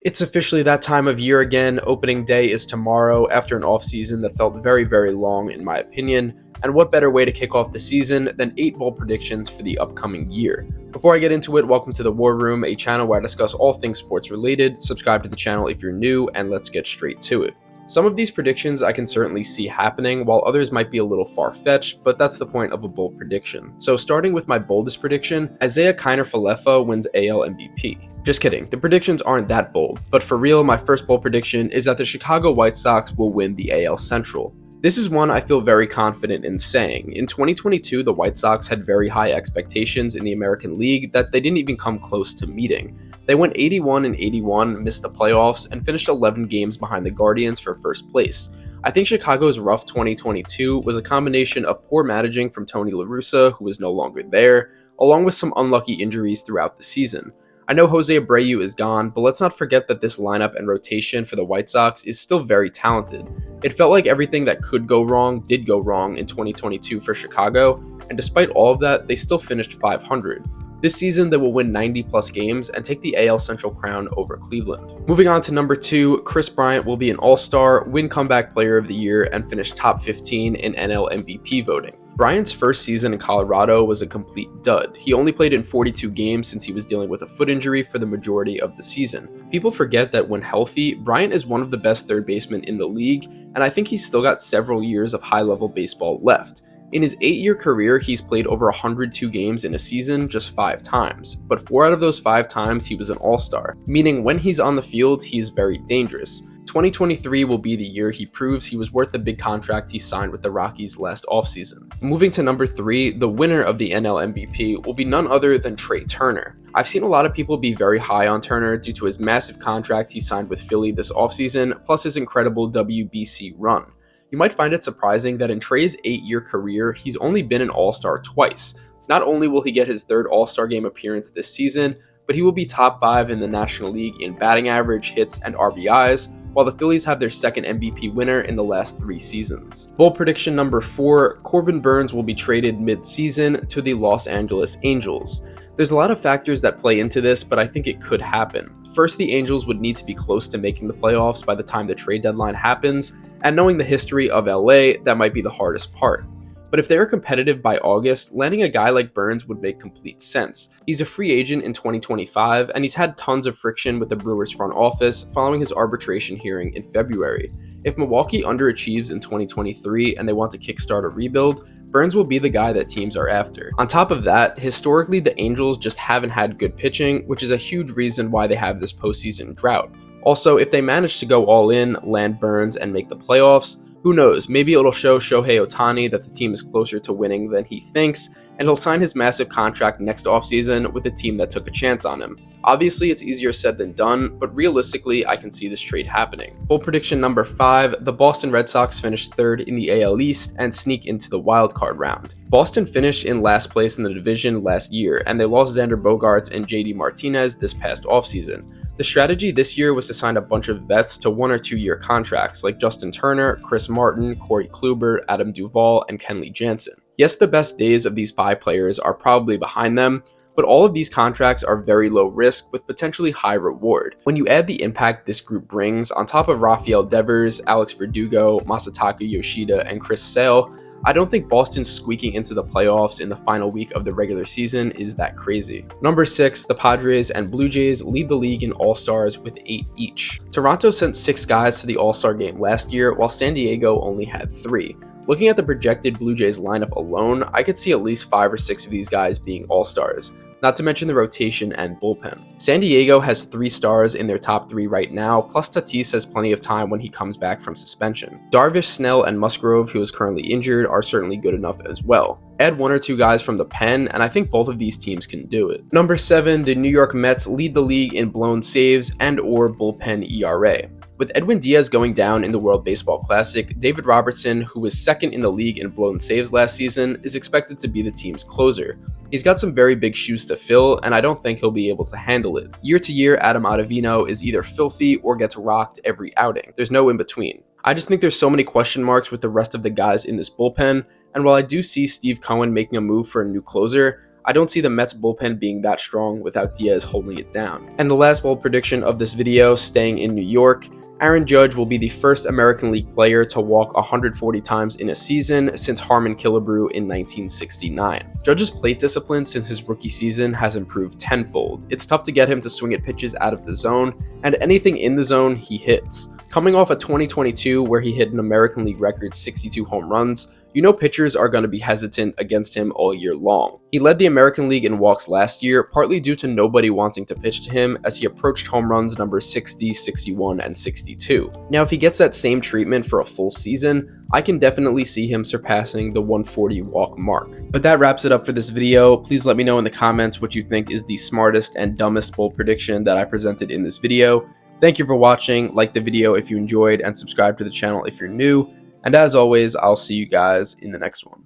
It's officially that time of year again. Opening day is tomorrow after an offseason that felt very, very long, in my opinion. And what better way to kick off the season than 8 bold predictions for the upcoming year? Before I get into it, welcome to the War Room, a channel where I discuss all things sports related. Subscribe to the channel if you're new, and let's get straight to it. Some of these predictions I can certainly see happening, while others might be a little far-fetched, but that's the point of a bold prediction. So starting with my boldest prediction, Isaiah Kiner-Falefa wins AL MVP. Just kidding, the predictions aren't that bold, but for real, my first bold prediction is that the Chicago White Sox will win the AL Central. This is one I feel very confident in saying. In 2022, the White Sox had very high expectations in the American League that they didn't even come close to meeting. They went 81-81, missed the playoffs, and finished 11 games behind the Guardians for first place. I think Chicago's rough 2022 was a combination of poor managing from Tony La Russa, who is no longer there, along with some unlucky injuries throughout the season. I know Jose Abreu is gone, but let's not forget that this lineup and rotation for the White Sox is still very talented. It felt like everything that could go wrong did go wrong in 2022 for Chicago, and despite all of that, they still finished 500. This season, they will win 90-plus games and take the AL Central crown over Cleveland. Moving on to number 2, Kris Bryant will be an All-Star, win Comeback Player of the Year, and finish top 15 in NL MVP voting. Bryant's first season in Colorado was a complete dud. He only played in 42 games since he was dealing with a foot injury for the majority of the season. People forget that when healthy, Bryant is one of the best third basemen in the league, and I think he's still got several years of high-level baseball left. In his 8-year career, he's played over 102 games in a season just 5 times, but 4 out of those 5 times he was an all-star, meaning when he's on the field, he's very dangerous. 2023 will be the year he proves he was worth the big contract he signed with the Rockies last offseason. Moving to number 3, the winner of the NL MVP will be none other than Trea Turner. I've seen a lot of people be very high on Turner due to his massive contract he signed with Philly this offseason, plus his incredible WBC run. You might find it surprising that in Trea's 8-year career, he's only been an All-Star twice. Not only will he get his 3rd All-Star game appearance this season, but he will be top 5 in the National League in batting average, hits, and RBIs, while the Phillies have their 2nd MVP winner in the last 3 seasons. Bold prediction number 4, Corbin Burnes will be traded mid-season to the Los Angeles Angels. There's a lot of factors that play into this, but I think it could happen. First, the Angels would need to be close to making the playoffs by the time the trade deadline happens, and knowing the history of LA, that might be the hardest part. But if they are competitive by August, landing a guy like Burnes would make complete sense. He's a free agent in 2025, and he's had tons of friction with the Brewers front office following his arbitration hearing in February. If Milwaukee underachieves in 2023 and they want to kickstart a rebuild, Burnes will be the guy that teams are after. On top of that, historically the Angels just haven't had good pitching, which is a huge reason why they have this postseason drought. Also, if they manage to go all in, land Burnes, and make the playoffs, who knows, maybe it'll show Shohei Ohtani that the team is closer to winning than he thinks, and he'll sign his massive contract next offseason with a team that took a chance on him. Obviously, it's easier said than done, but realistically, I can see this trade happening. Bold prediction number 5, the Boston Red Sox finish 3rd in the AL East and sneak into the wildcard round. Boston finished in last place in the division last year, and they lost Xander Bogaerts and JD Martinez this past offseason. The strategy this year was to sign a bunch of vets to 1 or 2 year contracts like Justin Turner, Chris Martin, Corey Kluber, Adam Duvall, and Kenley Jansen. Yes, the best days of these 5 players are probably behind them, but all of these contracts are very low risk with potentially high reward. When you add the impact this group brings, on top of Rafael Devers, Alex Verdugo, Masataka Yoshida, and Chris Sale, I don't think Boston squeaking into the playoffs in the final week of the regular season is that crazy. Number 6, the Padres and Blue Jays lead the league in All-Stars with 8 each. Toronto sent 6 guys to the All-Star game last year, while San Diego only had 3. Looking at the projected Blue Jays lineup alone, I could see at least 5 or 6 of these guys being All-Stars, not to mention the rotation and bullpen. San Diego has 3 stars in their top 3 right now, plus Tatis has plenty of time when he comes back from suspension. Darvish, Snell, and Musgrove, who is currently injured, are certainly good enough as well. Add 1 or 2 guys from the pen, and I think both of these teams can do it. Number 7, the New York Mets lead the league in blown saves and/or bullpen ERA. With Edwin Diaz going down in the World Baseball Classic, David Robertson, who was 2nd in the league in blown saves last season, is expected to be the team's closer. He's got some very big shoes to fill, and I don't think he'll be able to handle it. Year to year, Adam Ottavino is either filthy or gets rocked every outing. There's no in between. I just think there's so many question marks with the rest of the guys in this bullpen, and while I do see Steve Cohen making a move for a new closer, I don't see the Mets bullpen being that strong without Diaz holding it down. And the last bold prediction of this video, staying in New York, Aaron Judge will be the first American League player to walk 140 times in a season since Harmon Killebrew in 1969. Judge's plate discipline since his rookie season has improved tenfold. It's tough to get him to swing at pitches out of the zone, and anything in the zone he hits. Coming off a 2022 where he hit an American League record 62 home runs, you know pitchers are going to be hesitant against him all year long. He led the American League in walks last year, partly due to nobody wanting to pitch to him as he approached home runs numbers 60, 61, and 62. Now, if he gets that same treatment for a full season, I can definitely see him surpassing the 140 walk mark. But that wraps it up for this video. Please let me know in the comments what you think is the smartest and dumbest bold prediction that I presented in this video. Thank you for watching, like the video if you enjoyed, and subscribe to the channel if you're new. And as always, I'll see you guys in the next one.